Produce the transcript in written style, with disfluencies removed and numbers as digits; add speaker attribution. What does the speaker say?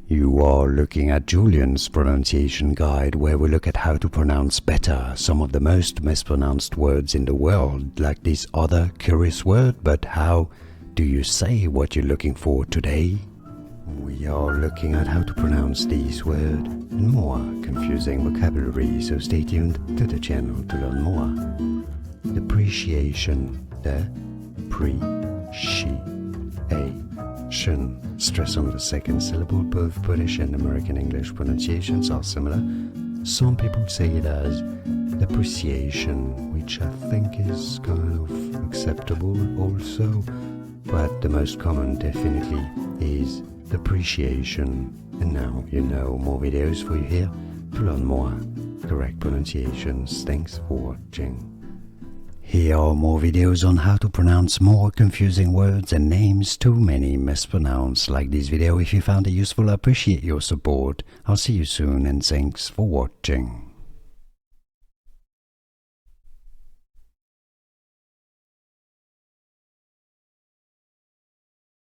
Speaker 1: You are looking at Julian's pronunciation guide, where we look at how to pronounce better some of the most mispronounced words in the world, like this other curious word. But how do you say what you're looking for today? We are looking at how to pronounce this word and more confusing vocabulary, so stay tuned to the channel to learn more. Depreciation. Depreciation. Stress on the second syllable. Both British and American English pronunciations are similar. Some people say it as depreciation, which I think is kind of acceptable also, but the most common definitely is depreciation. And now you know more videos for you here to learn more correct pronunciations. Thanks for watching. Here are more videos on how to pronounce more confusing words and names too many mispronounced. Like this video if you found it useful. I appreciate your support. I'll see you soon and thanks for watching.